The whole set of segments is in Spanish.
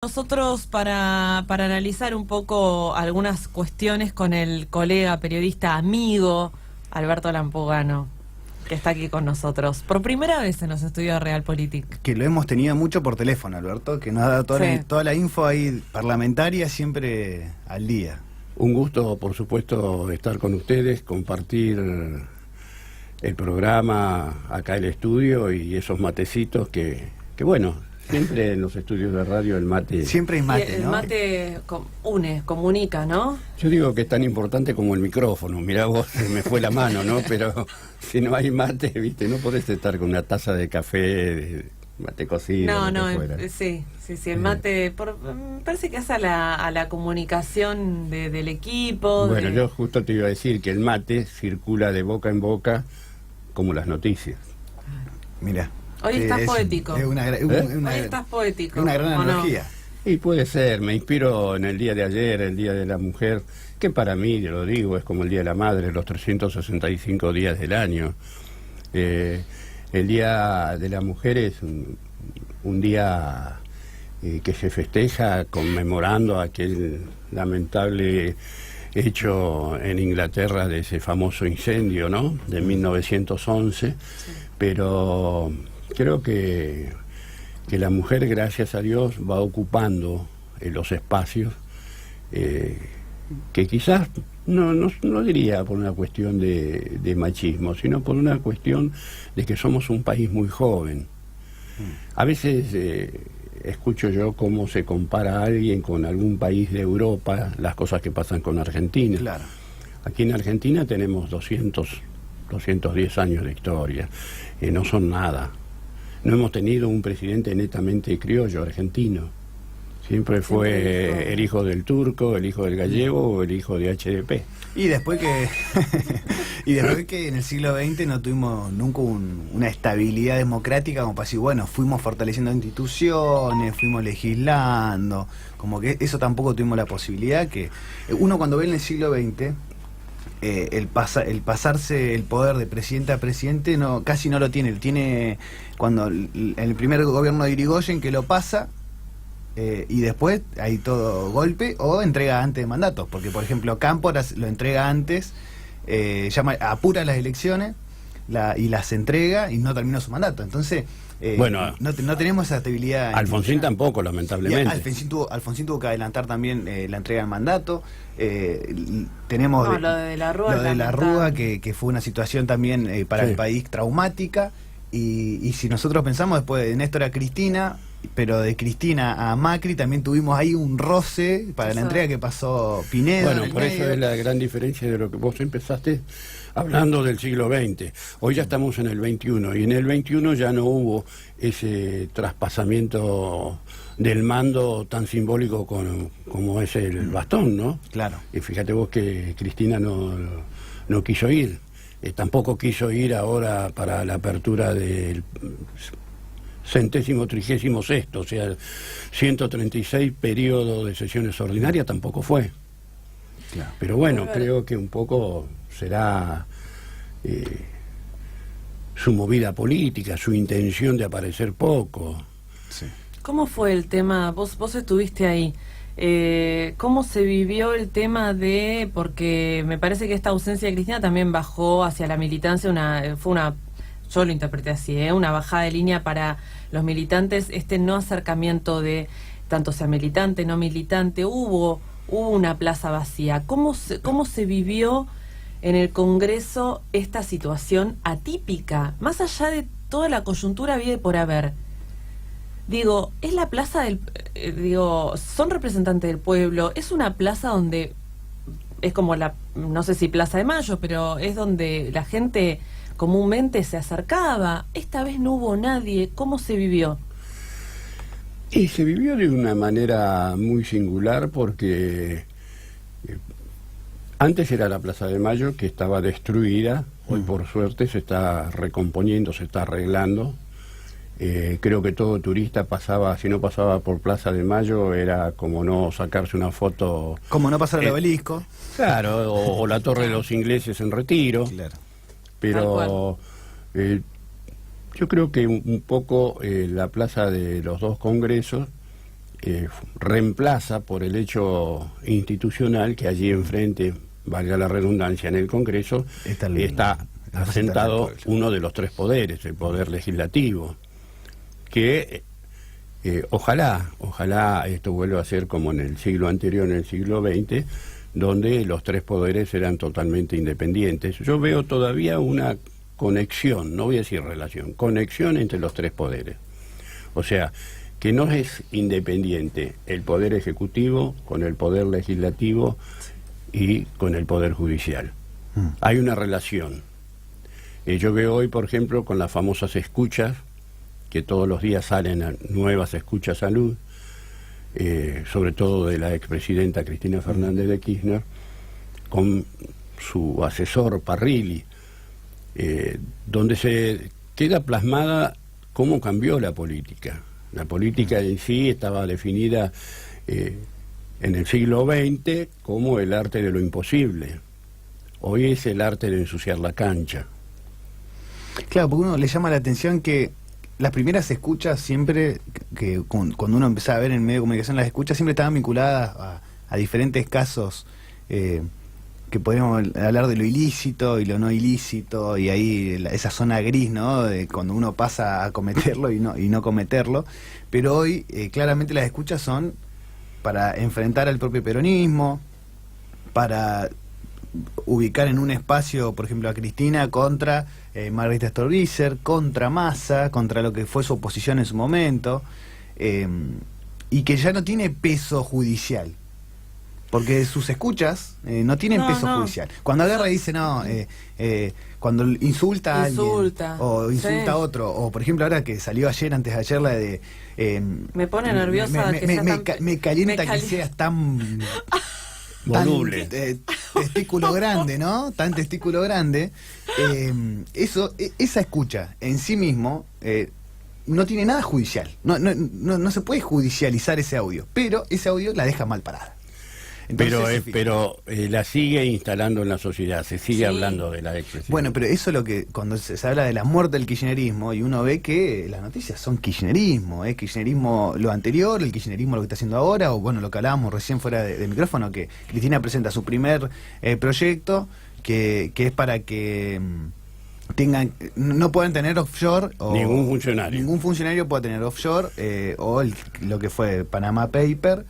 Nosotros para analizar un poco algunas cuestiones con el colega periodista amigo Alberto Lampogano, que está aquí con nosotros por primera vez en los estudios de Realpolitik. Que lo hemos tenido mucho por teléfono, Alberto, que nos ha dado Sí. toda la info ahí parlamentaria siempre al día. Un gusto, por supuesto, estar con ustedes, compartir el programa, acá el estudio y esos matecitos que bueno, siempre en los estudios de radio el mate... Siempre hay mate, El ¿no? mate une, comunica, ¿no? Yo digo que es tan importante como el micrófono, mirá vos, se me fue la mano, ¿no? Pero si no hay mate, viste, no podés estar con una taza de café, mate cocido, No, lo que fuera. sí, el mate me parece que hace a la comunicación del equipo. Bueno, yo justo te iba a decir que el mate circula de boca en boca como las noticias. Mira. Hoy estás poético. Es una Hoy estás poético. una gran ¿o no? analogía. Y puede ser, me inspiro en el día de ayer, el Día de la Mujer, que para mí, yo lo digo, es como el Día de la Madre, los 365 días del año. El Día de la Mujer es un día que se festeja conmemorando aquel lamentable hecho en Inglaterra de ese famoso incendio, ¿no?, de 1911, Sí. pero creo que la mujer, gracias a Dios, va ocupando los espacios que quizás, no diría por una cuestión de machismo, sino por una cuestión de que somos un país muy joven. A veces escucho yo cómo se compara a alguien con algún país de Europa, las cosas que pasan con Argentina. Claro. Aquí en Argentina tenemos 210 años de historia, no son nada. No hemos tenido un presidente netamente criollo argentino. Siempre fue el hijo del turco, el hijo del gallego o el hijo de HDP. Y después que en el siglo XX no tuvimos nunca una estabilidad democrática como para decir, bueno, fuimos fortaleciendo instituciones, fuimos legislando, como que eso tampoco tuvimos la posibilidad. Que uno cuando ve en el siglo XX el pasarse el poder de presidente a presidente casi no lo tiene. Tiene cuando el primer gobierno de Irigoyen, que lo pasa y después hay todo golpe o entrega antes de mandatos, porque por ejemplo Cámpora lo entrega antes, apura las elecciones y las entrega y no terminó su mandato. Entonces Bueno, no tenemos esa estabilidad. Alfonsín tampoco, lamentablemente. Alfonsín tuvo que adelantar también la entrega del mandato. Tenemos lo de la Rúa, lo de la Rúa, que fue una situación también para Sí. el país traumática. Y si nosotros pensamos después de Néstor a Cristina, pero de Cristina a Macri también tuvimos ahí un roce para la entrega que pasó Pinedo. Bueno, en el por eso medio. es la gran diferencia de lo que vos empezaste hablando del siglo XX. Hoy ya estamos en el XXI y en el XXI ya no hubo ese traspasamiento del mando tan simbólico como es el bastón, ¿no? Claro. Y fíjate vos que Cristina no quiso ir. Tampoco quiso ir ahora para la apertura del 136º, o sea, 136 periodo de sesiones ordinarias, tampoco fue. Claro. Pero bueno, creo que un poco será su movida política, su intención de aparecer poco. Sí. ¿Cómo fue el tema? Vos estuviste ahí. ¿Cómo se vivió el tema porque me parece que esta ausencia de Cristina también bajó hacia la militancia, yo lo interpreté así, una bajada de línea para los militantes, no acercamiento de tanto sea militante, no militante, hubo una plaza vacía. ¿Cómo se vivió en el Congreso esta situación atípica, más allá de toda la coyuntura habida y por haber? Digo, es la plaza son representantes del pueblo, es una plaza donde es como no sé si Plaza de Mayo, pero es donde la gente comúnmente se acercaba. Esta vez no hubo nadie. ¿Cómo se vivió? Y se vivió de una manera muy singular porque antes era la Plaza de Mayo, que estaba destruida, hoy por suerte se está recomponiendo, se está arreglando. Creo que todo turista si no pasaba por Plaza de Mayo, era como no sacarse una foto. Como no pasar al obelisco. Claro, o la Torre de los Ingleses en Retiro. Claro. Pero yo creo que un poco la plaza de los dos congresos reemplaza por el hecho institucional que allí enfrente, valga la redundancia, en el Congreso está asentado uno de los tres poderes, el poder legislativo, que ojalá esto vuelva a ser como en el siglo anterior, en el siglo XX, donde los tres poderes eran totalmente independientes. Yo veo todavía una conexión, no voy a decir relación, conexión entre los tres poderes. O sea, que no es independiente el poder ejecutivo con el poder legislativo y con el poder judicial. Hay una relación. Yo veo hoy, por ejemplo, con las famosas escuchas, que todos los días salen nuevas escuchas a luz, sobre todo de la expresidenta Cristina Fernández de Kirchner, con su asesor Parrilli, donde se queda plasmada cómo cambió la política. La política en sí estaba definida en el siglo XX como el arte de lo imposible. Hoy es el arte de ensuciar la cancha. Claro, porque uno le llama la atención que las primeras escuchas siempre, que cuando uno empezaba a ver en medio de comunicación las escuchas, siempre estaban vinculadas a diferentes casos que podríamos hablar de lo ilícito y lo no ilícito, y ahí esa zona gris, ¿no? De cuando uno pasa a cometerlo y no cometerlo. Pero hoy claramente las escuchas son para enfrentar al propio peronismo, para ubicar en un espacio, por ejemplo, a Cristina contra Margarita Stolbizer, contra Massa, contra lo que fue su oposición en su momento, y que ya no tiene peso judicial, porque sus escuchas no tienen peso judicial. Cuando agarra y dice, cuando insulta a alguien, o insulta a otro, o por ejemplo ahora que salió antes de ayer la de... me pone nerviosa me calienta que seas tan... voluble. Testículo grande, ¿no? Tan testículo grande. Esa escucha en sí mismo no tiene nada judicial. No se puede judicializar ese audio, pero ese audio la deja mal parada. Entonces, pero la sigue instalando en la sociedad, se sigue hablando de la expresión. Bueno, pero eso es lo que, cuando se habla de la muerte del kirchnerismo, y uno ve que las noticias son kirchnerismo, kirchnerismo lo anterior, el kirchnerismo lo que está haciendo ahora, o bueno, lo que hablábamos recién fuera de micrófono, que Cristina presenta su primer proyecto, que es para que no puedan tener offshore, o ningún funcionario pueda tener offshore, o lo que fue Panama Paper,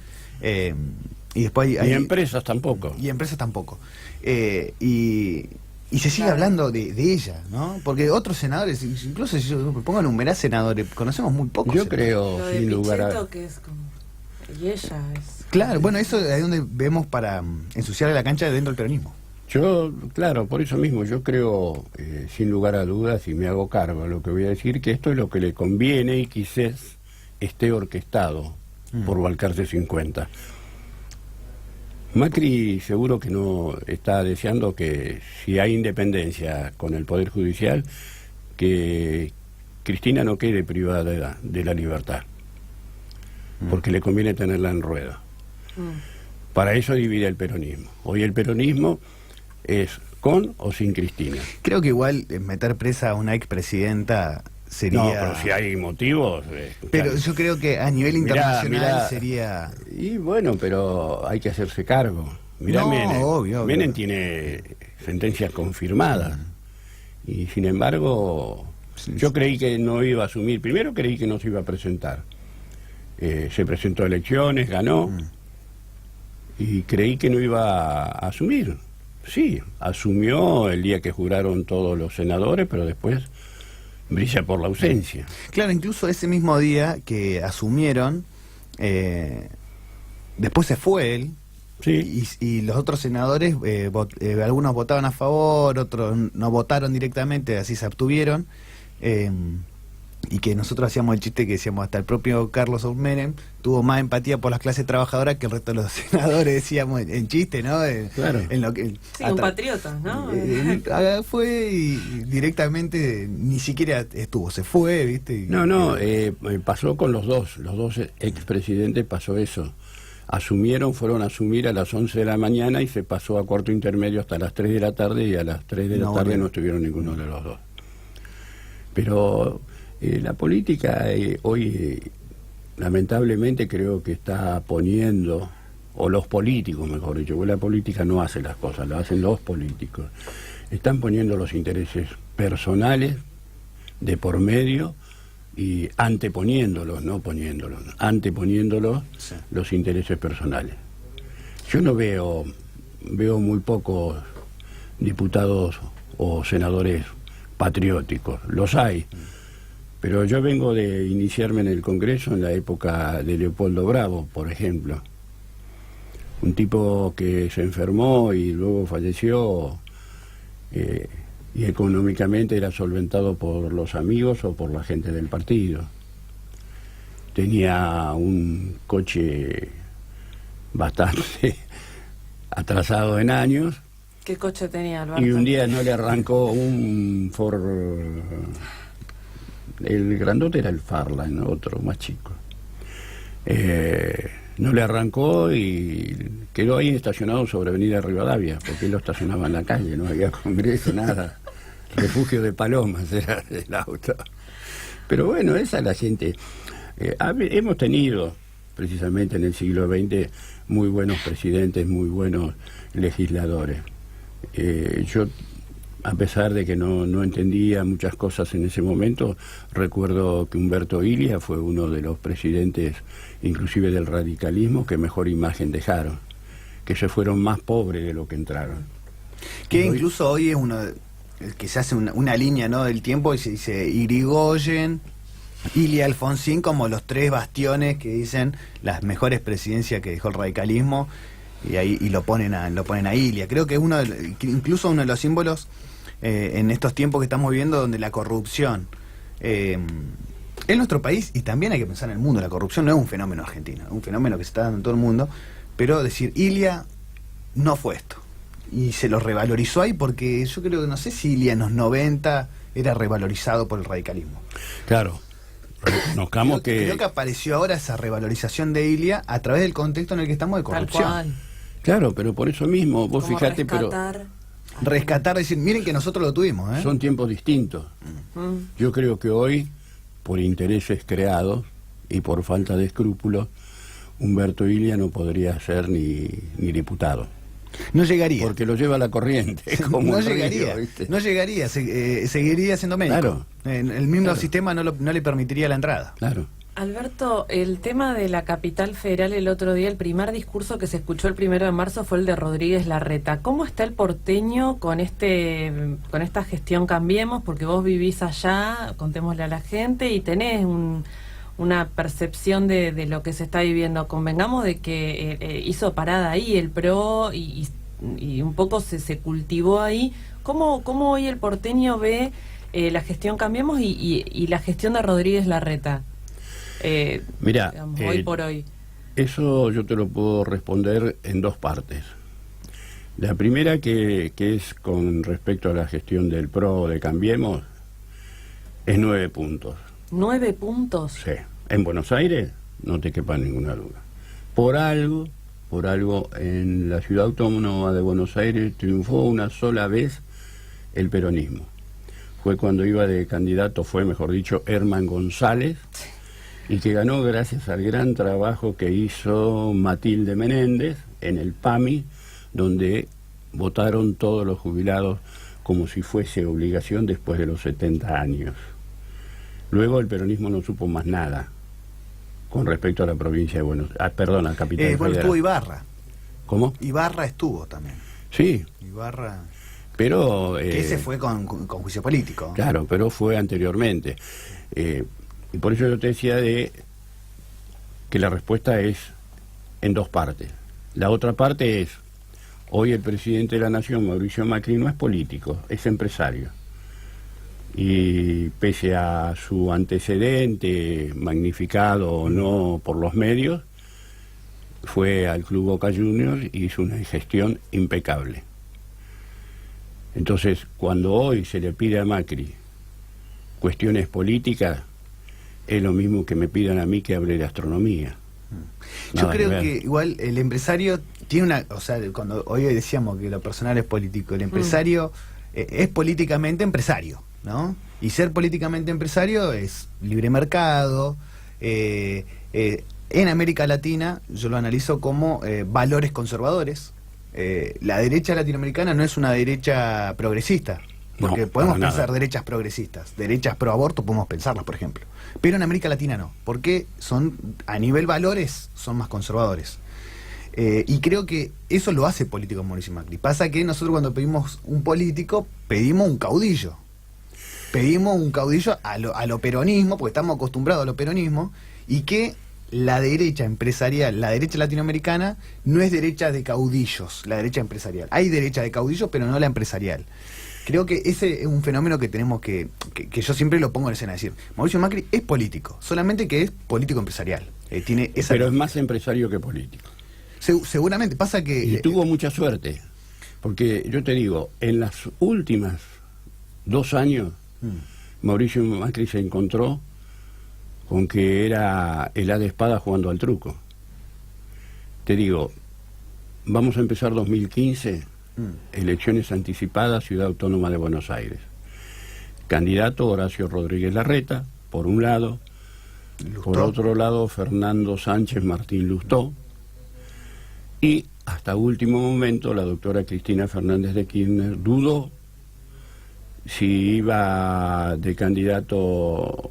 y después hay empresas tampoco. Y empresas tampoco. Y se sigue hablando de ella, ¿no? Porque otros senadores, incluso si yo me pongo a enumerar senadores, conocemos muy pocos. Yo creo, sin lugar a... que es como... Y ella es... Claro, bueno, eso es donde vemos para ensuciar la cancha dentro del peronismo. Yo, claro, por eso mismo, yo creo, sin lugar a dudas, y me hago cargo de lo que voy a decir, que esto es lo que le conviene y quizás esté orquestado por Balcarce 50. Macri seguro que no está deseando que, si hay independencia con el Poder Judicial, que Cristina no quede privada de la libertad, porque le conviene tenerla en rueda. Para eso divide el peronismo. Hoy el peronismo es con o sin Cristina. Creo que igual meter presa a una expresidenta sería... No, pero si hay motivos... pero claro. Yo creo que a nivel internacional sería... Y bueno, pero hay que hacerse cargo. Mirá, obvio. Menem tiene sentencias confirmadas. Y sin embargo, yo creí que no iba a asumir. Primero creí que no se iba a presentar. Se presentó a elecciones, ganó. Y creí que no iba a asumir. Sí, asumió el día que juraron todos los senadores, pero después... brilla por la ausencia. Claro, incluso ese mismo día que asumieron, después se fue él, y los otros senadores, algunos votaban a favor, otros no votaron directamente, así se abstuvieron, y que nosotros hacíamos el chiste que decíamos, hasta el propio Carlos Saúl Menem tuvo más empatía por las clases trabajadoras que el resto de los senadores, decíamos en chiste, ¿no? Claro. En lo que, un patriota, ¿no? Fue y directamente ni siquiera estuvo, se fue, ¿viste? Pasó con los dos expresidentes, pasó eso. Fueron a asumir a las 11 de la mañana y se pasó a cuarto intermedio hasta las 3 de la tarde, y a las 3 de la tarde no estuvieron ninguno de los dos. Pero la política hoy lamentablemente creo que está poniendo, o los políticos, mejor dicho, porque la política no hace las cosas, lo hacen los políticos, están poniendo los intereses personales de por medio y anteponiéndolos, no poniéndolos, anteponiéndolos sí. Los intereses personales. Yo no veo muy pocos diputados o senadores patrióticos, los hay, pero yo vengo de iniciarme en el Congreso en la época de Leopoldo Bravo, por ejemplo, un tipo que se enfermó y luego falleció, y económicamente era solventado por los amigos o por la gente del partido. Tenía un coche bastante atrasado en años. ¿Qué coche tenía, Alberto? Y un día no le arrancó un Ford, el grandote era el Farland, otro más chico. No le arrancó y quedó ahí estacionado sobre Avenida Rivadavia, porque él lo estacionaba en la calle, no había Congreso, nada. Refugio de palomas era el auto. Pero bueno, esa es la gente. Hemos tenido, precisamente en el siglo XX, muy buenos presidentes, muy buenos legisladores. Yo, a pesar de que no entendía muchas cosas en ese momento, recuerdo que Humberto Ilia fue uno de los presidentes, inclusive del radicalismo, que mejor imagen dejaron, que se fueron más pobres de lo que entraron. Que incluso hoy es uno que se hace una línea, ¿no?, del tiempo, y se dice Irigoyen, Ilia, Alfonsín, como los tres bastiones que dicen las mejores presidencias que dejó el radicalismo, y ahí lo ponen a Ilia. Creo que es incluso uno de los símbolos en estos tiempos que estamos viviendo, donde la corrupción en nuestro país, y también hay que pensar en el mundo, la corrupción no es un fenómeno argentino, es un fenómeno que se está dando en todo el mundo, pero decir Ilia no fue esto, y se lo revalorizó ahí, porque yo creo que, no sé si Ilia en los 90 era revalorizado por el radicalismo. Claro, reconozcamos creo que apareció ahora esa revalorización de Ilia a través del contexto en el que estamos de corrupción. Tal cual. Claro, pero por eso mismo, vos fijate, pero rescatar, decir, miren que nosotros lo tuvimos, ¿eh? Son tiempos distintos. Yo creo que hoy, por intereses creados y por falta de escrúpulos, Humberto Ilia no podría ser ni diputado. No llegaría. Porque lo lleva la corriente. Como no llegaría, río, no llegaría, seguiría siendo médico. Claro. El mismo sistema no le permitiría la entrada. Claro. Alberto, el tema de la capital federal el otro día, el primer discurso que se escuchó el 1 de marzo fue el de Rodríguez Larreta. ¿Cómo está el porteño con esta gestión Cambiemos? Porque vos vivís allá, contémosle a la gente, y tenés una percepción de lo que se está viviendo. Convengamos de que hizo parada ahí el PRO y un poco se cultivó ahí. ¿Cómo hoy el porteño ve la gestión Cambiemos y la gestión de Rodríguez Larreta? Mirá, digamos, hoy por hoy. Eso yo te lo puedo responder en dos partes. La primera, que es con respecto a la gestión del PRO de Cambiemos, es 9 puntos. ¿9 puntos? Sí. En Buenos Aires, no te quepa ninguna duda. Por algo, en la ciudad autónoma de Buenos Aires triunfó una sola vez el peronismo. Fue cuando iba de candidato, mejor dicho, Herman González, y que ganó gracias al gran trabajo que hizo Matilde Menéndez en el PAMI, donde votaron todos los jubilados como si fuese obligación después de los 70 años. Luego el peronismo no supo más nada con respecto a la provincia de Buenos Aires, perdón, a Capital Federal. Bueno, estuvo Ibarra. ¿Cómo? Ibarra estuvo también. Sí. Ibarra. Pero que ese fue con juicio político. Claro, pero fue anteriormente. Y por eso yo te decía que la respuesta es en dos partes. La otra parte es, hoy el presidente de la Nación, Mauricio Macri, no es político, es empresario. Y pese a su antecedente, magnificado o no por los medios, fue al Club Boca Juniors y hizo una gestión impecable. Entonces, cuando hoy se le pide a Macri cuestiones políticas, es lo mismo que me pidan a mí que hable de astronomía. Yo creo que igual el empresario tiene o sea, cuando hoy decíamos que lo personal es político, el empresario es políticamente empresario, ¿no? Y ser políticamente empresario es libre mercado, En América Latina yo lo analizo como valores conservadores. La derecha latinoamericana no es una derecha progresista, porque No, podemos para nada. pensar derechas progresistas, derechas pro aborto podemos pensarlas, por ejemplo, pero en América Latina no, porque son, a nivel valores, son más conservadores. Y creo que eso lo hace político Mauricio Macri. Pasa que nosotros cuando pedimos un político, pedimos un caudillo. Pedimos un caudillo a lo peronismo, porque estamos acostumbrados a lo peronismo, y que la derecha empresarial, la derecha latinoamericana, no es derecha de caudillos, la derecha empresarial. Hay derecha de caudillos, pero no la empresarial. Creo que ese es un fenómeno que tenemos que yo siempre lo pongo en escena. Es decir, Mauricio Macri es político, solamente que es político empresarial. Tiene esa Pero es más empresario que político. Seguramente, pasa que... Y tuvo mucha suerte, porque yo te digo, en las últimas 2 años, Mauricio Macri se encontró con que era el as de espada jugando al truco. Te digo, vamos a empezar 2015, elecciones anticipadas, Ciudad Autónoma de Buenos Aires. Candidato Horacio Rodríguez Larreta, por un lado. Lustó. Por otro lado, Fernando Sánchez Martín Lustó. Y hasta último momento, la doctora Cristina Fernández de Kirchner dudó si iba de candidato,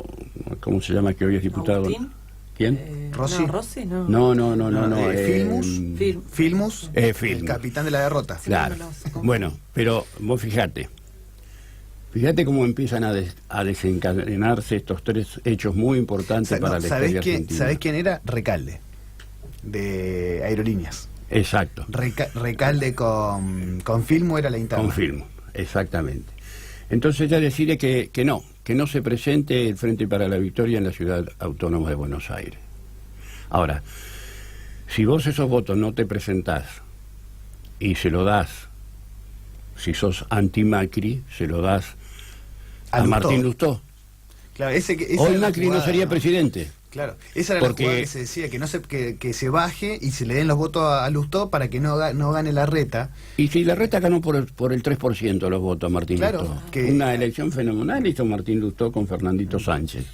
¿cómo se llama que hoy es diputado? ¿Agustín? ¿Quién? ¿Rossi? No, Rossi no. No. Filmus, Filmus. el capitán de la derrota. Claro. no los confundo. Bueno, pero vos fíjate cómo empiezan a desencadenarse estos 3 hechos muy importantes para la historia argentina. ¿Sabés quién era? Recalde, de Aerolíneas. Exacto. Recalde con Filmo era la interna. Confirmo, exactamente. Entonces ya decide que no se presente el Frente para la Victoria en la Ciudad Autónoma de Buenos Aires. Ahora, si vos esos votos no te presentás y se lo das, si sos anti-Macri, se lo das a Lustó. Martín Lustó. Claro, esa Hoy era la Macri no jugada, sería presidente. Claro, esa era Porque- la jugada que se decía, que se baje y se le den los votos a Lustó para que no gane Larreta. Y si Larreta ganó por el 3% los votos a Martín Claro, Lustó. que- Una elección fenomenal hizo Martín Lustó con Fernandito Sánchez.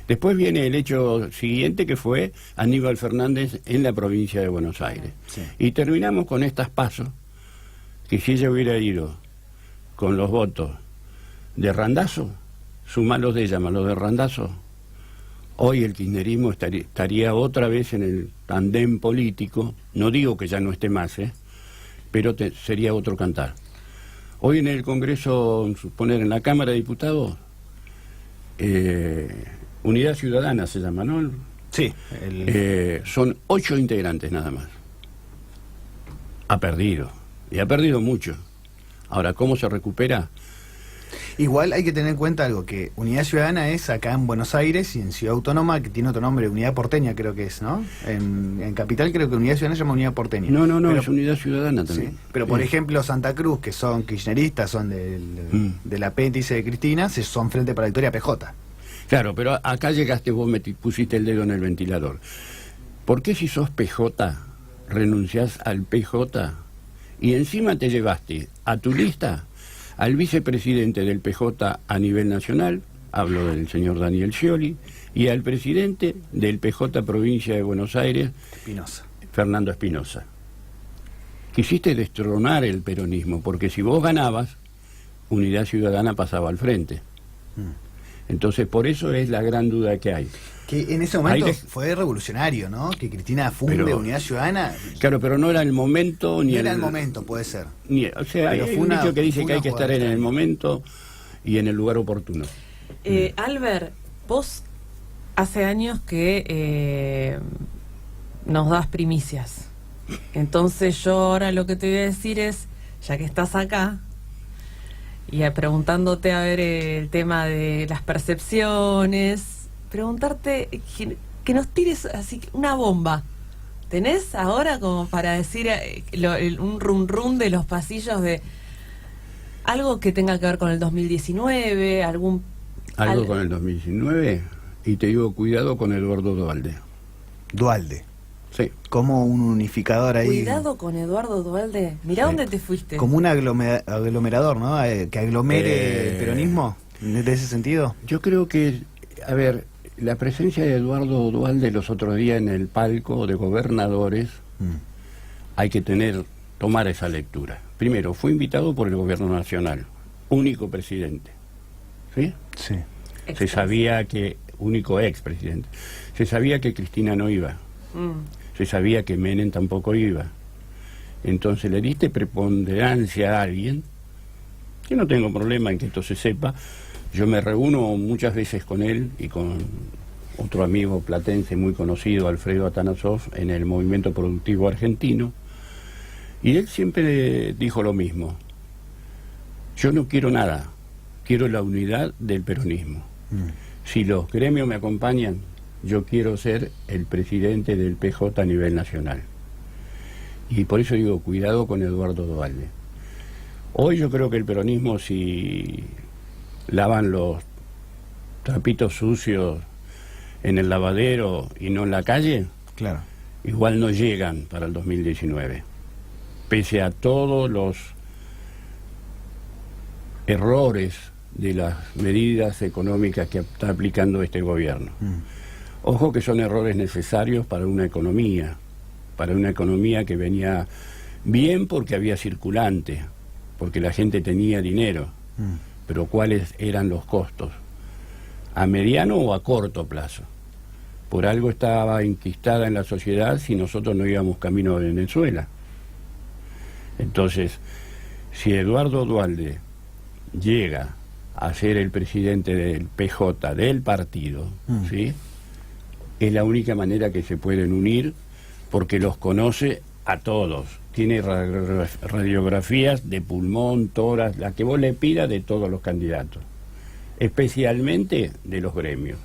Después viene el hecho siguiente, que fue Aníbal Fernández en la provincia de Buenos Aires. Sí. Y terminamos con estas pasos, que si ella hubiera ido con los votos de Randazzo, sumalos de ella más los de Randazzo, hoy el kirchnerismo estaría otra vez en el tandem político. No digo que ya no esté más, pero sería otro cantar. Hoy en el Congreso, suponer en la Cámara de Diputados, Unidad Ciudadana se llama, ¿no? Sí, Son 8 integrantes nada más. Ha perdido, y ha perdido mucho. Ahora, ¿cómo se recupera? igual hay que tener en cuenta algo, que Unidad Ciudadana es acá en Buenos Aires y en Ciudad Autónoma, que tiene otro nombre, Unidad Porteña creo que es, ¿no? En Capital creo que Unidad Ciudadana se llama Unidad Porteña. No, Pero- es Unidad Ciudadana también. Sí, pero por ejemplo Santa Cruz, que son kirchneristas, son del apéndice de Cristina, son Frente para la Victoria PJ. Claro, pero acá llegaste vos, pusiste el dedo en el ventilador. ¿Por qué si sos PJ renunciás al PJ y encima te llevaste a tu lista al vicepresidente del PJ a nivel nacional, hablo del señor Daniel Scioli, y al presidente del PJ Provincia de Buenos Aires, Espinosa. Fernando Espinosa? Quisiste destronar el peronismo, porque si vos ganabas, Unidad Ciudadana pasaba al frente. Entonces, por eso es la gran duda que hay. Que en ese momento Ahí fue revolucionario, ¿no? Que Cristina funde Pero- Unidad Ciudadana. Claro, pero no era el momento ni No era el momento, puede ser. o sea, Pero hay fue un una- dicho que dice fue que hay una que estar jugada en el extraña. momento y en el lugar oportuno. Albert, vos hace años que nos das primicias. Entonces yo ahora lo que te voy a decir es, ya que estás acá, y preguntándote a ver el tema de las percepciones, preguntarte que nos tires así una bomba. ¿Tenés ahora como para decir un rum rum de los pasillos de algo que tenga que ver con el 2019, Algo al- con el 2019, y te digo, cuidado con Eduardo Duhalde. Dualde. Sí, Como un unificador ahí. Cuidado con Eduardo Duhalde. Mirá Sí. dónde te fuiste. Como un aglomerador, ¿no? Que aglomere el Eh. peronismo. ¿De ese sentido? yo creo que, a ver, la presencia de Eduardo Duhalde los otros días en el palco de gobernadores, hay que tomar esa lectura. Primero, fue invitado por el gobierno nacional, único presidente, ¿sí? Sí. Se sabía que, único expresidente, se sabía que Cristina no iba, se sabía que Menem tampoco iba. Entonces le diste preponderancia a alguien, que no tengo problema en que esto se sepa. Yo me reúno muchas veces con él y con otro amigo platense muy conocido, Alfredo Atanasov, en el Movimiento Productivo Argentino, y él siempre dijo lo mismo: yo no quiero nada, quiero la unidad del peronismo. Si los gremios me acompañan, yo quiero ser el presidente del PJ a nivel nacional. Y por eso digo, cuidado con Eduardo Duhalde. Hoy yo creo que el peronismo, si lavan los trapitos sucios en el lavadero y no en la calle, Claro. igual no llegan para el 2019. Pese a todos los errores de las medidas económicas que está aplicando este gobierno. Ojo que son errores necesarios para una economía que venía bien porque había circulante, porque la gente tenía dinero, pero ¿cuáles eran los costos? ¿A mediano o a corto plazo? Por algo estaba enquistada en la sociedad si nosotros no íbamos camino de Venezuela. Entonces, si Eduardo Duhalde llega a ser el presidente del PJ, del partido, ¿sí?, es la única manera que se pueden unir, porque los conoce a todos. Tiene radiografías de pulmón, tórax, la que vos le pidas de todos los candidatos, especialmente de los gremios.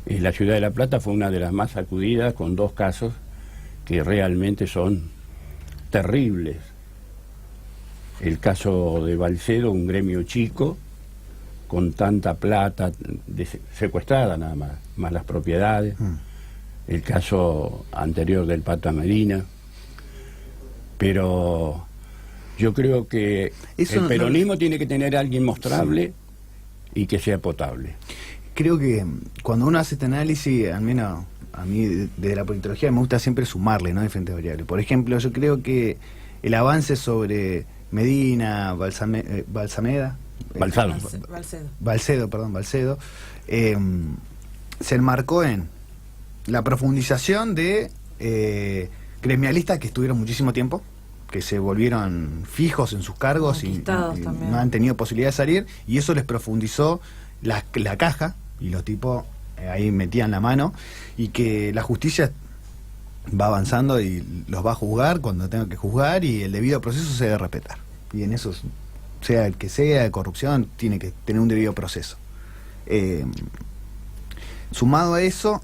Y la ciudad de La Plata fue una de las más sacudidas, con 2 casos que realmente son terribles. El caso de Balcedo, un gremio chico, con tanta plata secuestrada nada más las propiedades. El caso anterior del Pata Medina. Pero yo creo que el peronismo tiene que tener a alguien mostrable y que sea potable. Creo que cuando uno hace este análisis, al menos a mí desde la politología me gusta siempre sumarle, ¿no?, diferentes variables. Por ejemplo, yo creo que el avance sobre Medina, Balcedo, se enmarcó en la profundización de gremialistas que estuvieron muchísimo tiempo, que se volvieron fijos en sus cargos y no han tenido posibilidad de salir, y eso les profundizó la caja, y los tipos ahí metían la mano, y que la justicia va avanzando y los va a juzgar cuando tenga que juzgar, y el debido proceso se debe respetar. Y en eso, sea el que sea, de corrupción, tiene que tener un debido proceso. Sumado a eso,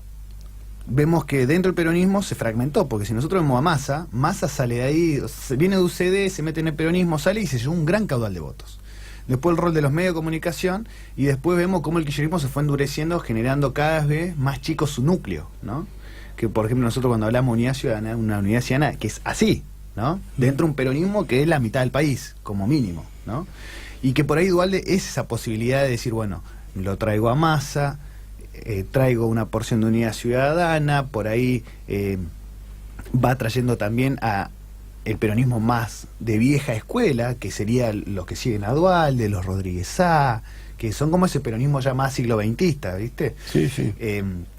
vemos que dentro del peronismo se fragmentó, porque si nosotros vemos a Massa sale de ahí, viene de UCD, se mete en el peronismo, sale y se llevó un gran caudal de votos. Después el rol de los medios de comunicación, y después vemos cómo el kirchnerismo se fue endureciendo, generando cada vez más chico su núcleo, ¿no? Que por ejemplo nosotros cuando hablamos de unidad ciudadana, una unidad ciudadana que es así, ¿no?, dentro de un peronismo que es la mitad del país, como mínimo, ¿no? Y que por ahí Duhalde es esa posibilidad de decir, bueno, lo traigo a Massa, traigo una porción de unidad ciudadana, por ahí va trayendo también a el peronismo más de vieja escuela, que sería los que siguen a Duhalde, los Rodríguez Sá, que son como ese peronismo ya más siglo XXista, ¿viste? Sí, sí.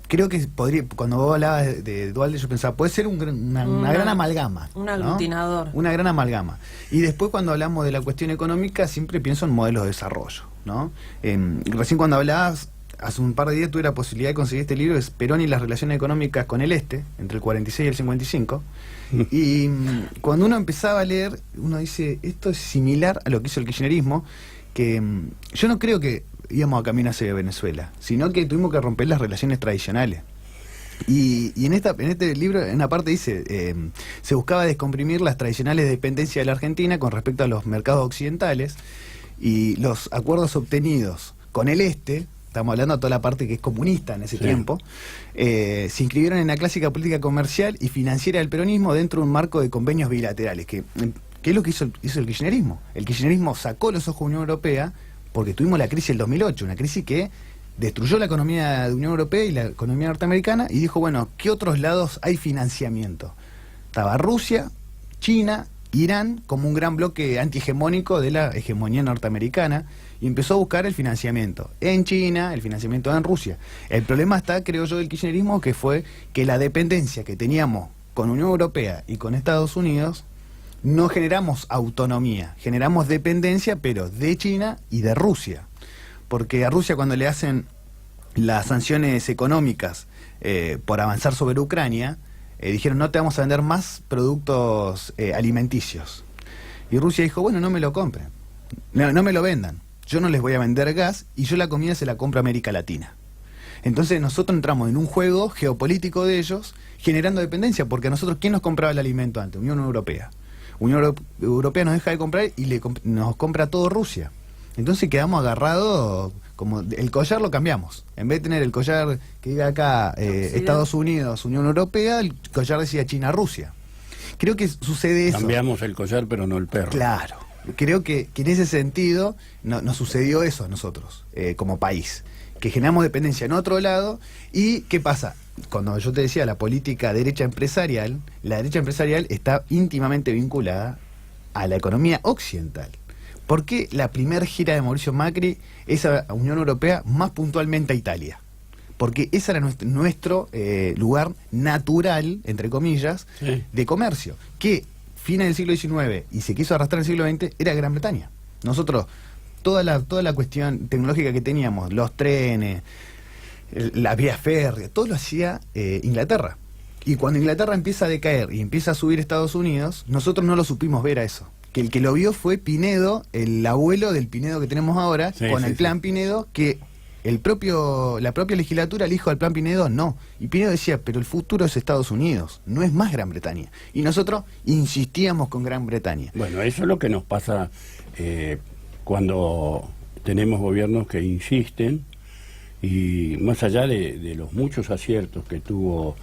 Creo que podría, cuando vos hablabas de Duhalde, yo pensaba, puede ser una gran amalgama. Un aglutinador. ¿No? Una gran amalgama. Y después cuando hablamos de la cuestión económica, siempre pienso en modelos de desarrollo, ¿no? Recién cuando hablabas, hace un par de días tuve la posibilidad de conseguir este libro, es Perón y las relaciones económicas con el Este, entre el 46 y el 55. Y cuando uno empezaba a leer, uno dice, esto es similar a lo que hizo el kirchnerismo, que yo no creo que íbamos a caminar hacia Venezuela, sino que tuvimos que romper las relaciones tradicionales. Y en este libro, en una parte dice, se buscaba descomprimir las tradicionales dependencias de la Argentina con respecto a los mercados occidentales, y los acuerdos obtenidos con el Este, estamos hablando de toda la parte que es comunista en ese tiempo, se inscribieron en la clásica política comercial y financiera del peronismo dentro de un marco de convenios bilaterales, que es lo que hizo el kirchnerismo. El kirchnerismo sacó los ojos de la Unión Europea porque tuvimos la crisis del 2008, una crisis que destruyó la economía de la Unión Europea y la economía norteamericana y dijo, bueno, ¿qué otros lados hay financiamiento? Estaba Rusia, China, Irán como un gran bloque antihegemónico de la hegemonía norteamericana y empezó a buscar el financiamiento en China, el financiamiento en Rusia. El problema está, creo yo, del kirchnerismo, que fue que la dependencia que teníamos con Unión Europea y con Estados Unidos, no generamos autonomía, generamos dependencia, pero de China y de Rusia. Porque a Rusia, cuando le hacen las sanciones económicas por avanzar sobre Ucrania, dijeron, no te vamos a vender más productos alimenticios. Y Rusia dijo, bueno, no me lo compren, no me lo vendan, yo no les voy a vender gas y yo la comida se la compro a América Latina. Entonces nosotros entramos en un juego geopolítico de ellos, generando dependencia, porque a nosotros, ¿quién nos compraba el alimento antes? Unión Europea. Unión Europea nos deja de comprar y nos compra todo Rusia. Entonces quedamos agarrados, como el collar lo cambiamos. En vez de tener el collar que diga acá Estados Unidos, Unión Europea, el collar decía China-Rusia. Creo que sucede eso. Cambiamos el collar, pero no el perro. Claro. Creo que en ese sentido nos sucedió eso a nosotros, como país. Que generamos dependencia en otro lado. ¿Y qué pasa? Cuando yo te decía la política derecha empresarial, la derecha empresarial está íntimamente vinculada a la economía occidental. ¿Por qué la primera gira de Mauricio Macri es a Unión Europea, más puntualmente a Italia? Porque ese era nuestro lugar natural, entre comillas, sí, de comercio, que fines del siglo XIX y se quiso arrastrar en el siglo XX, era Gran Bretaña. Nosotros, toda la cuestión tecnológica que teníamos, los trenes, las vías férreas, todo lo hacía Inglaterra. Y cuando Inglaterra empieza a decaer y empieza a subir Estados Unidos, nosotros no lo supimos ver a eso. Que el que lo vio fue Pinedo, el abuelo del Pinedo que tenemos ahora, sí, con el plan Pinedo, que la propia legislatura le dijo al plan Pinedo no. Y Pinedo decía, pero el futuro es Estados Unidos, no es más Gran Bretaña. Y nosotros insistíamos con Gran Bretaña. Bueno, eso es lo que nos pasa cuando tenemos gobiernos que insisten, y más allá de los muchos aciertos que tuvo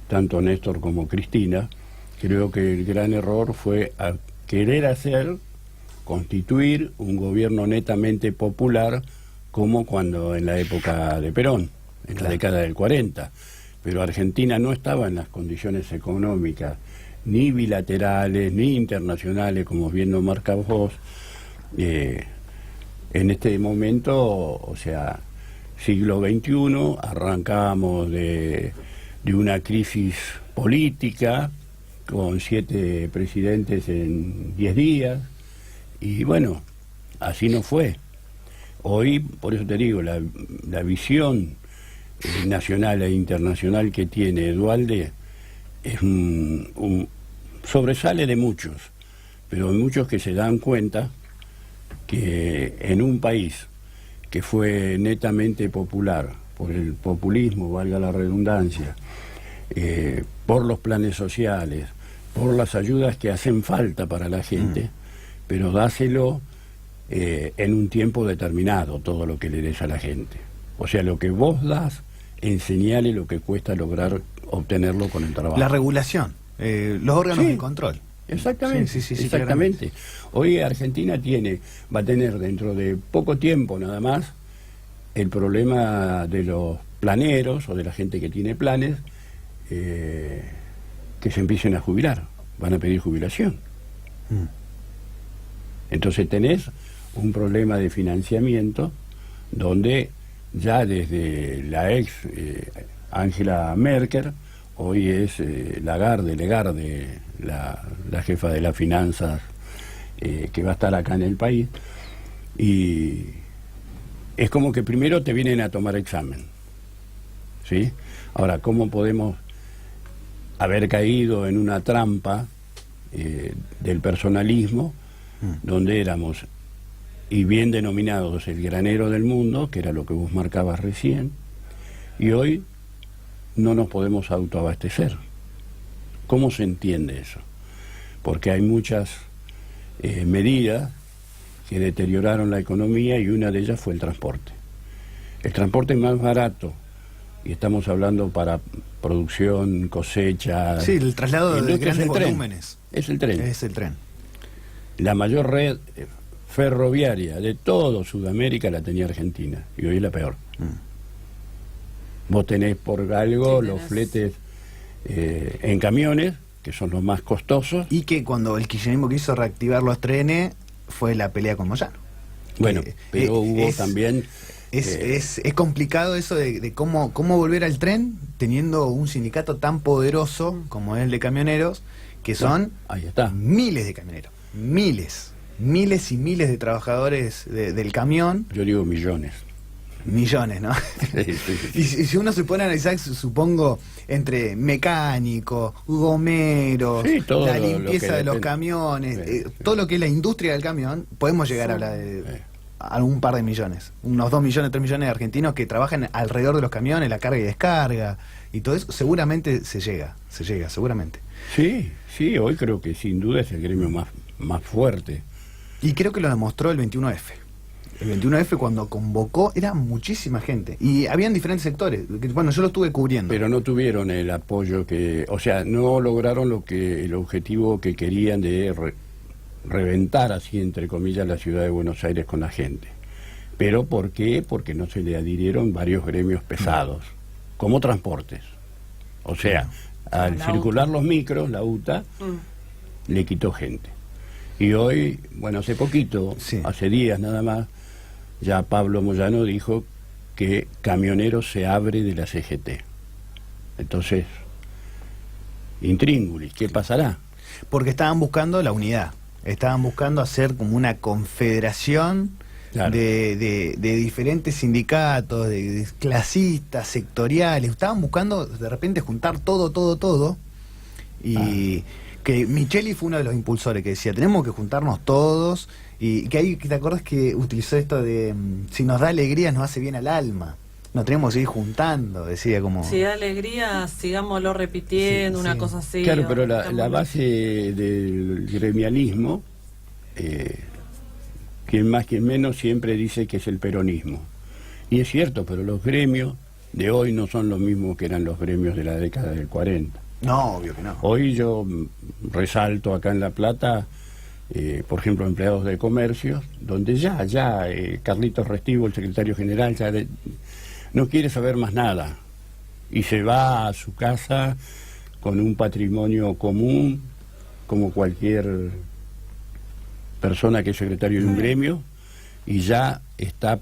tanto Néstor como Cristina, creo que el gran error fue querer constituir un gobierno netamente popular, como cuando en la época de Perón, en la década del 40. Pero Argentina no estaba en las condiciones económicas, ni bilaterales, ni internacionales, como bien lo marcas vos. En este momento, o sea, siglo XXI, arrancamos de una crisis política, con 7 presidentes en 10 días, y bueno, así no fue. Hoy, por eso te digo, la visión nacional e internacional que tiene Duhalde es sobresale de muchos, pero hay muchos que se dan cuenta que en un país que fue netamente popular, por el populismo, valga la redundancia, por los planes sociales, por las ayudas que hacen falta para la gente, pero dáselo en un tiempo determinado, todo lo que le des a la gente. O sea, lo que vos das, enseñale lo que cuesta lograr obtenerlo con el trabajo. La regulación, los órganos de control. Exactamente, exactamente. Hoy Argentina va a tener dentro de poco tiempo nada más el problema de los planeros o de la gente que tiene planes, que se empiecen a jubilar, van a pedir jubilación. Entonces tenés un problema de financiamiento donde ya desde la ex Angela Merkel, hoy es Legarde, la jefa de las finanzas, que va a estar acá en el país, y es como que primero te vienen a tomar examen, ¿sí? Ahora, ¿cómo podemos haber caído en una trampa del personalismo, donde éramos, y bien denominados, el granero del mundo, que era lo que vos marcabas recién, y hoy no nos podemos autoabastecer? ¿Cómo se entiende eso? Porque hay muchas medidas que deterioraron la economía, y una de ellas fue el transporte. El transporte más barato, y estamos hablando para producción, cosecha... Sí, el traslado de grandes volúmenes. Es el tren. Es el tren. La mayor red ferroviaria de todo Sudamérica la tenía Argentina, y hoy es la peor. Vos tenés por algo Sí, los tenés. fletes en camiones, que son los más costosos. Y que cuando el kirchnerismo quiso reactivar los trenes, fue la pelea con Moyano. Bueno, Que, pero hubo también... Es complicado eso de cómo volver al tren teniendo un sindicato tan poderoso como es el de camioneros, que son ahí está. miles de camioneros, miles y miles de trabajadores del camión, Yo digo millones. millones, ¿no? Sí, sí, sí. Y si uno se pone a analizar, supongo, entre mecánicos, gomeros, Sí, todo la lo limpieza que de los depende. camiones, Sí, sí. todo lo que es la industria del camión, podemos llegar a hablar de algún par de millones, unos 2 millones, 3 millones de argentinos que trabajan alrededor de los camiones, la carga y descarga, y todo eso seguramente se llega, seguramente. Sí, sí, hoy creo que sin duda es el gremio más fuerte. Y creo que lo demostró el 21F. El 21F cuando convocó era muchísima gente. Y habían diferentes sectores. Bueno, yo lo estuve cubriendo. Pero no tuvieron el apoyo que... O sea, no lograron el objetivo que querían de reventar, así entre comillas, la ciudad de Buenos Aires con la gente. ¿Pero por qué? Porque no se le adhirieron varios gremios pesados, como transportes. O sea, al La circular los micros, la UTA, le quitó gente. Y hoy, bueno, hace poquito, Sí. hace días nada más, ya Pablo Moyano dijo que Camioneros se abre de la CGT. Entonces, intríngulis, ¿qué pasará? Porque estaban buscando la unidad. Estaban buscando hacer como una confederación Claro. de diferentes sindicatos, de clasistas, sectoriales. Estaban buscando de repente juntar todo. Y que Micheli fue uno de los impulsores que decía, tenemos que juntarnos todos. Y que ahí, ¿te acuerdas que utilizó esto de si nos da alegría nos hace bien al alma? Nos tenemos que ir juntando, decía como... Si da alegría, sigámoslo repitiendo, Sí, una sí. cosa así. Claro, pero la Estamos- base del gremialismo, quien más, quien menos, siempre dice que es el peronismo. Y es cierto, pero los gremios de hoy no son los mismos que eran los gremios de la década del 40. No, obvio que no. Hoy yo resalto acá en La Plata, por ejemplo, empleados de comercio, donde ya Carlitos Restivo, el secretario general, no quiere saber más nada y se va a su casa con un patrimonio común, como cualquier persona que es secretario de un gremio, y ya está,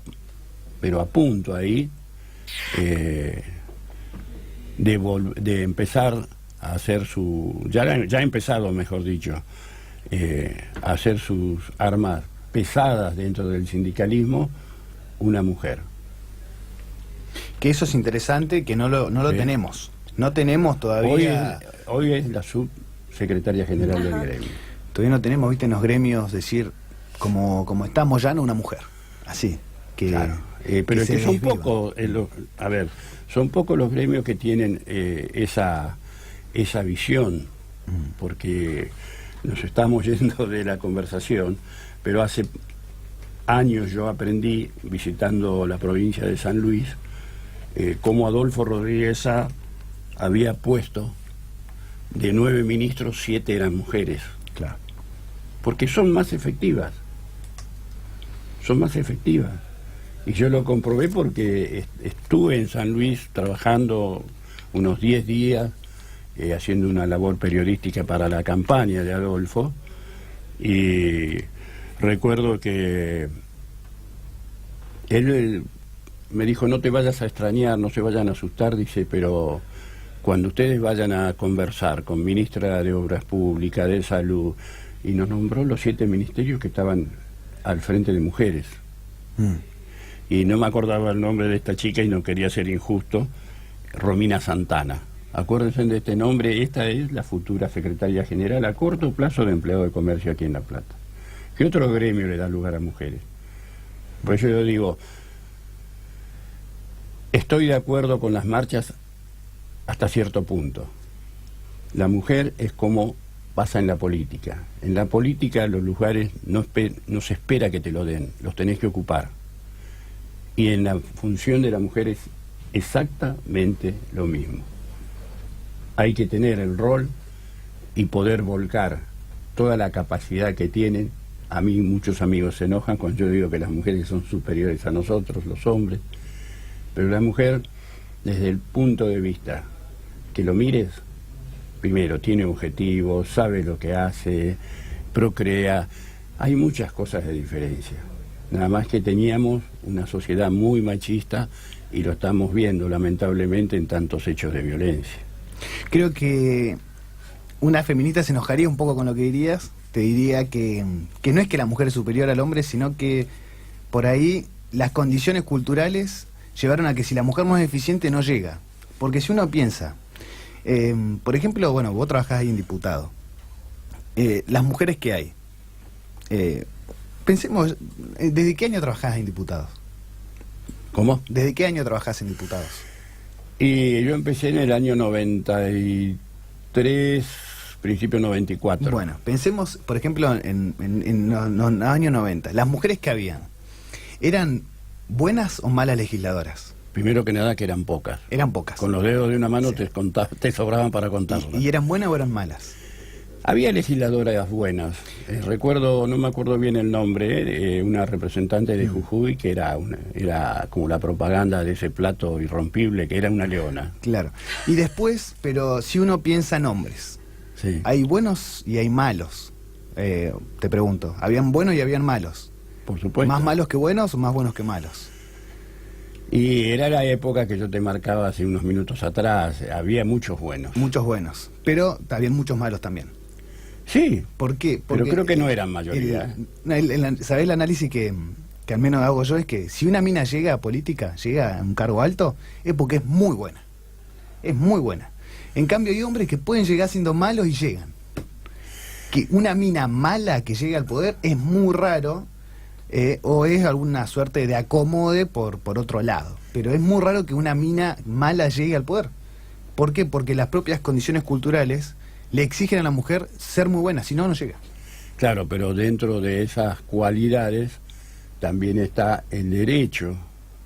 pero a punto ahí, de empezar a hacer ya ha empezado, mejor dicho, a hacer sus armas pesadas dentro del sindicalismo, una mujer. Que eso es interesante, que no lo Sí. tenemos. No tenemos todavía... Hoy es la subsecretaria general del gremio. Todavía no tenemos, viste, en los gremios decir, como estamos ya, no una mujer. Así. Que, Claro, pero es se que son desviva. pocos, son pocos los gremios que tienen esa visión, porque nos estamos yendo de la conversación, pero hace años yo aprendí, visitando la provincia de San Luis, cómo Adolfo Rodríguez Sá había puesto de 9 ministros, 7 eran mujeres, Claro. porque son más efectivas. Y yo lo comprobé porque estuve en San Luis trabajando unos 10 días, haciendo una labor periodística para la campaña de Adolfo, y recuerdo que él me dijo, no te vayas a extrañar, no se vayan a asustar, dice, pero cuando ustedes vayan a conversar con ministra de Obras Públicas, de Salud, y nos nombró los 7 ministerios que estaban al frente de mujeres. Y no me acordaba el nombre de esta chica y no quería ser injusto, Romina Santana. Acuérdense de este nombre, esta es la futura secretaria general a corto plazo de empleado de comercio aquí en La Plata. ¿Qué otro gremio le da lugar a mujeres? Por eso yo digo, estoy de acuerdo con las marchas hasta cierto punto. La mujer es como pasa en la política. En la política los lugares no se espera que te lo den, los tenés que ocupar. Y en la función de la mujer es exactamente lo mismo. Hay que tener el rol y poder volcar toda la capacidad que tienen. A mí muchos amigos se enojan cuando yo digo que las mujeres son superiores a nosotros, los hombres, pero la mujer desde el punto de vista que lo mires, primero, tiene objetivos, sabe lo que hace, procrea. Hay muchas cosas de diferencia. Nada más que teníamos una sociedad muy machista y lo estamos viendo, lamentablemente, en tantos hechos de violencia. Creo que una feminista se enojaría un poco con lo que dirías. Te diría que no es que la mujer es superior al hombre, sino que por ahí las condiciones culturales llevaron a que si la mujer no es eficiente no llega. Porque si uno piensa, por ejemplo, bueno, vos trabajás ahí en diputado, las mujeres que hay, pensemos, ¿desde qué año trabajás en diputados? ¿Cómo? ¿Desde qué año trabajás en diputados? Y yo empecé en el año 93, principio 94. Bueno, pensemos, por ejemplo, en los años 90. Las mujeres que habían, ¿eran buenas o malas legisladoras? Primero que nada que eran pocas. Eran pocas. Con los dedos de una mano Sí. te sobraban para contarlas. ¿Y eran buenas o eran malas? Había legisladoras buenas. Recuerdo, no me acuerdo bien el nombre, una representante de Jujuy que era como la propaganda de ese plato irrompible, que era una leona. Claro. Y después, pero si uno piensa en hombres, Sí. hay buenos y hay malos. Te pregunto, ¿habían buenos y habían malos? Por supuesto. ¿Más malos que buenos o más buenos que malos? Y era la época que yo te marcaba hace unos minutos atrás. Había muchos buenos. Muchos buenos, pero habían muchos malos también. Sí, ¿Por qué? pero creo que no eran mayoría. ¿Sabés el análisis que al menos hago yo? Es que si una mina llega a política, llega a un cargo alto, es porque es muy buena. Es muy buena. En cambio hay hombres que pueden llegar siendo malos y llegan. Que una mina mala que llegue al poder es muy raro, o es alguna suerte de acomode por otro lado. Pero es muy raro que una mina mala llegue al poder. ¿Por qué? Porque las propias condiciones culturales le exigen a la mujer ser muy buena, si no, no llega. Claro, pero dentro de esas cualidades también está el derecho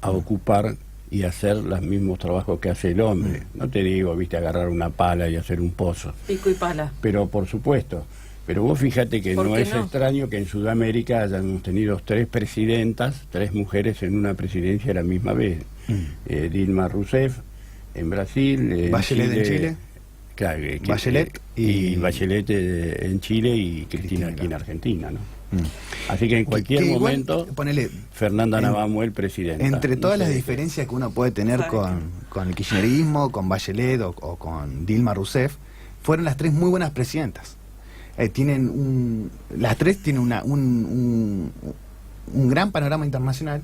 a ocupar y hacer los mismos trabajos que hace el hombre. No te digo, viste, agarrar una pala y hacer un pozo. Pico y pala. Pero por supuesto. Pero vos fíjate que ¿Por no qué es no? extraño que en Sudamérica hayamos tenido 3 presidentas, 3 mujeres en una presidencia a la misma vez. Dilma Rousseff en Brasil, Bachelet en Chile. Claro, Bachelet y Bachelet en Chile y Cristina aquí en Argentina, ¿no? Así que en cualquier Que igual, momento ponele, Fernanda Navamuel presidenta. entre todas No las sé. diferencias que uno puede tener con el kirchnerismo, con Bachelet o con Dilma Rousseff, fueron las 3 muy buenas presidentas. Las 3 tienen un gran panorama internacional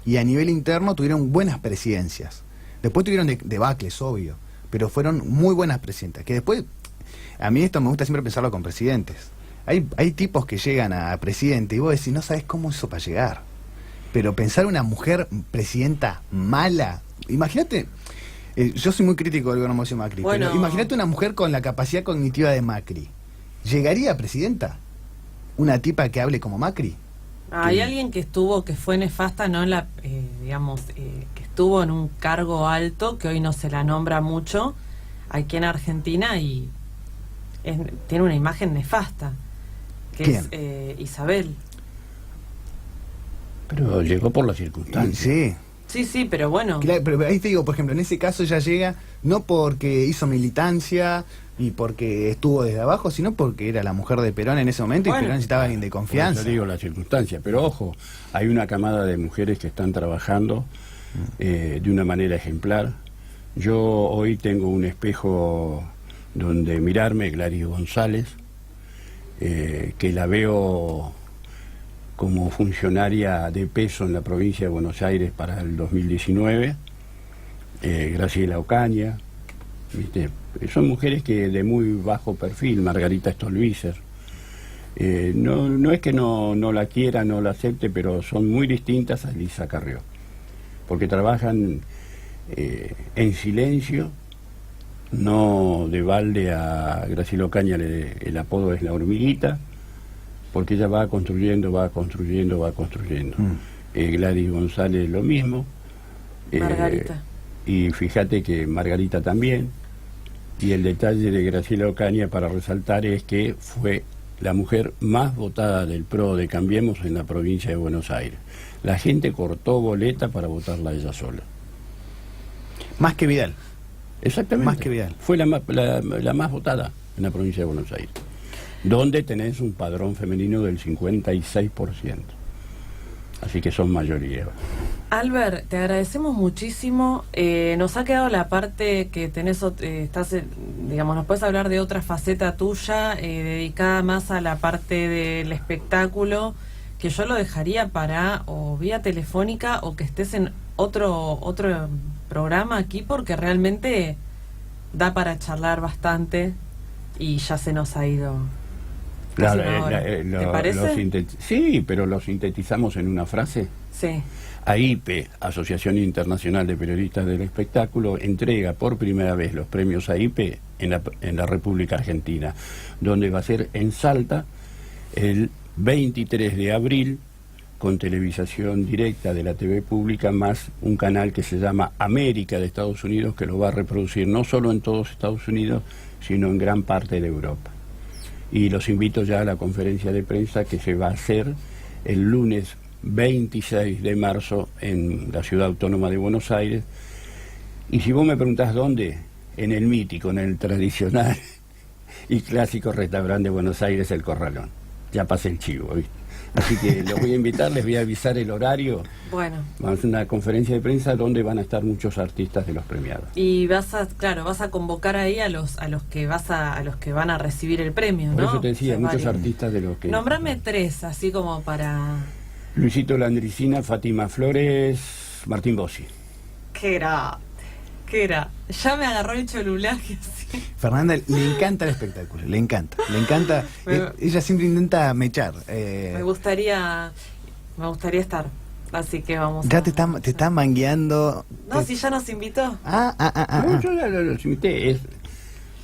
y a nivel interno tuvieron buenas presidencias. Después tuvieron debacles, obvio, pero fueron muy buenas presidentas. Que después, a mí esto me gusta siempre pensarlo con presidentes. Hay tipos que llegan a presidente y vos decís, no sabes cómo hizo para llegar. Pero pensar una mujer presidenta mala, imagínate, yo soy muy crítico del gobierno de Mauricio Macri, Bueno. pero imagínate una mujer con la capacidad cognitiva de Macri. ¿Llegaría a presidenta? ¿Una tipa que hable como Macri? Hay alguien que fue nefasta, ¿no? Digamos, que estuvo en un cargo alto, que hoy no se la nombra mucho, aquí en Argentina, y tiene una imagen nefasta, que ¿Quién? es Isabel. Pero llegó por las circunstancias. Sí. Sí, pero bueno. Claro, pero ahí te digo, por ejemplo, en ese caso ella llega no porque hizo militancia y porque estuvo desde abajo, sino porque era la mujer de Perón en ese momento y Bueno. Perón necesitaba alguien de Por confianza. eso digo las circunstancias, pero ojo, hay una camada de mujeres que están trabajando de una manera ejemplar. Yo hoy tengo un espejo donde mirarme, Gladys González, que la veo como funcionaria de peso en la provincia de Buenos Aires para el 2019, Graciela Ocaña, ¿viste? Son mujeres que de muy bajo perfil, Margarita Stolbizer. No es que no la quiera, no la acepte, pero son muy distintas a Elisa Carrió, porque trabajan en silencio. No de balde a Graciela Ocaña el apodo es la hormiguita, porque ella va construyendo. Gladys González lo mismo. Margarita. Y fíjate que Margarita también. Y el detalle de Graciela Ocaña para resaltar es que fue la mujer más votada del PRO de Cambiemos en la provincia de Buenos Aires. La gente cortó boleta para votarla a ella sola. Más que Vidal. Exactamente. Más que Vidal. Fue la más votada en la provincia de Buenos Aires, donde tenés un padrón femenino del 56%. Así que son mayoría. Albert, te agradecemos muchísimo. Nos ha quedado la parte que tenés, digamos, nos puedes hablar de otra faceta tuya, dedicada más a la parte del espectáculo, que yo lo dejaría para o vía telefónica o que estés en otro programa aquí, porque realmente da para charlar bastante y ya se nos ha ido. ¿Te parece? Sí, pero lo sintetizamos en una frase. Sí. AIPE, Asociación Internacional de Periodistas del Espectáculo, entrega por primera vez los premios AIPE en la República Argentina, donde va a ser en Salta el 23 de abril, con televisación directa de la TV pública, más un canal que se llama América de Estados Unidos, que lo va a reproducir no solo en todos Estados Unidos, sino en gran parte de Europa. Y los invito ya a la conferencia de prensa que se va a hacer el lunes 26 de marzo en la Ciudad Autónoma de Buenos Aires. Y si vos me preguntás dónde, en el mítico, en el tradicional y clásico restaurante de Buenos Aires, El Corralón. Ya pasé el chivo, ¿viste? Así que los voy a invitar, les voy a avisar el horario. Bueno. Vamos a hacer una conferencia de prensa donde van a estar muchos artistas de los premiados. Y vas a convocar ahí a los que van a recibir el premio, ¿no? Por eso te decía, muchos artistas de los que... Nómbrame 3, así como para... Luisito Landricina, Fátima Flores, Martín Bossi. ¿Qué era? Ya me agarró el cholulaje así. Fernanda le encanta el espectáculo, le encanta. Ella siempre intenta mechar. Me gustaría estar, así que vamos. Ya te está mangueando. No, si ya nos invitó. No, yo ya los invité.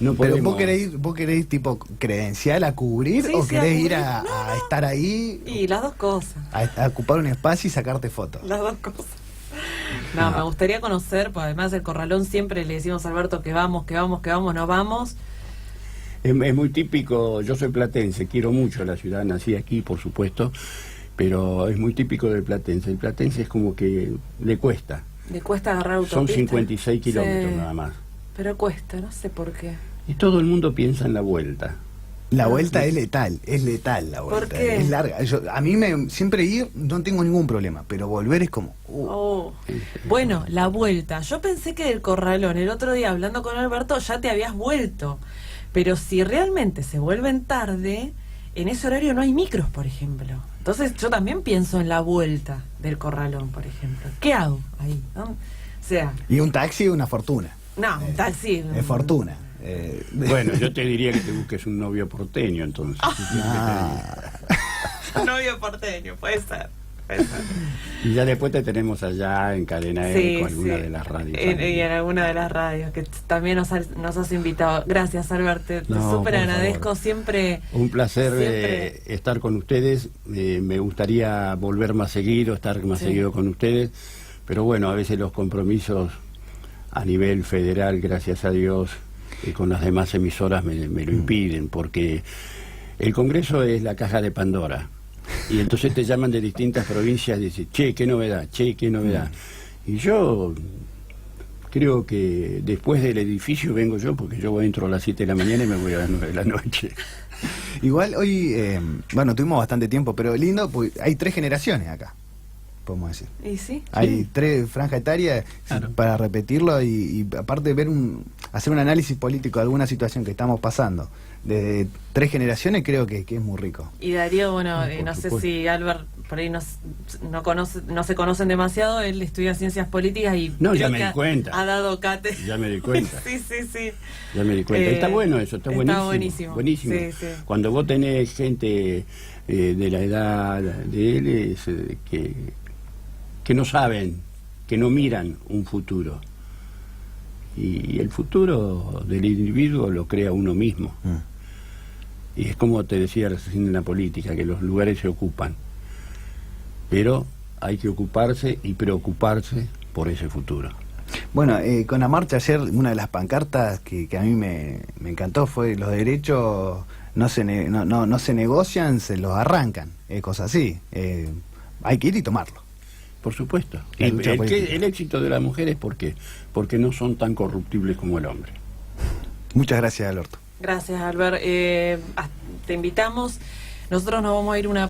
No podemos... Pero vos querés tipo credencial a cubrir, sí, o sí, querés ir no. a estar ahí. Y las dos cosas. A ocupar un espacio y sacarte fotos. Las dos cosas. No, me gustaría conocer, pues además El Corralón siempre le decimos a Alberto que vamos, no vamos. Es muy típico, yo soy platense, quiero mucho la ciudad, nací aquí, por supuesto, pero es muy típico del platense. El platense es como que le cuesta. Le cuesta agarrar autopista. Son 56 kilómetros nada más. Pero cuesta, no sé por qué. Y todo el mundo piensa en la vuelta. La vuelta es letal la vuelta. ¿Por qué? Es larga. A mí siempre ir no tengo ningún problema, pero volver es como... Bueno, la vuelta. Yo pensé que del Corralón, el otro día hablando con Alberto, ya te habías vuelto. Pero si realmente se vuelven tarde, en ese horario no hay micros, por ejemplo. Entonces yo también pienso en la vuelta del Corralón, por ejemplo. ¿Qué hago ahí? ¿No? O sea... Y un taxi es una fortuna. No, un taxi... Es fortuna. Bueno, yo te diría que te busques un novio porteño, entonces. Novio porteño, puede ser. Y ya después te tenemos allá en Cadena E con alguna de las radios. Y en alguna de las radios, que también nos has invitado. Gracias, Albert, te súper agradezco. Favor. Siempre... Un placer estar con ustedes. Me gustaría volver más seguido, estar más seguido con ustedes. Pero bueno, a veces los compromisos a nivel federal, gracias a Dios, y con las demás emisoras me lo impiden, porque el Congreso es la caja de Pandora, y entonces te llaman de distintas provincias y dicen, che, qué novedad. Y yo creo que después del edificio vengo yo, porque yo entro a las 7 de la mañana y me voy a las 9 de la noche. Igual hoy, bueno, tuvimos bastante tiempo, pero lindo, pues hay 3 generaciones acá, podemos decir. ¿Y sí? Hay 3 franjas etarias, claro, para repetirlo y aparte ver hacer un análisis político de alguna situación que estamos pasando de 3 generaciones, creo que es muy rico. Y Darío, bueno, no sé si Albert por ahí no se conocen demasiado, él estudia ciencias políticas y no, ya me di cuenta. Ha dado cátedra. Ya me di cuenta. Sí. Ya me di cuenta. Está bueno eso, está buenísimo. Buenísimo. Sí. Cuando vos tenés gente de la edad de él, que no saben, que no miran un futuro. Y el futuro del individuo lo crea uno mismo. Y es como te decía recién en la política, que los lugares se ocupan. Pero hay que ocuparse y preocuparse por ese futuro. Bueno, con la marcha ayer, una de las pancartas que a mí me encantó fue: los derechos no se negocian, se los arrancan. Cosas así. Hay que ir y tomarlo. Por supuesto. La lucha política. El éxito de la mujer es porque no son tan corruptibles como el hombre. Muchas gracias, Alberto. Gracias, Albert. Te invitamos. Nosotros nos vamos a ir una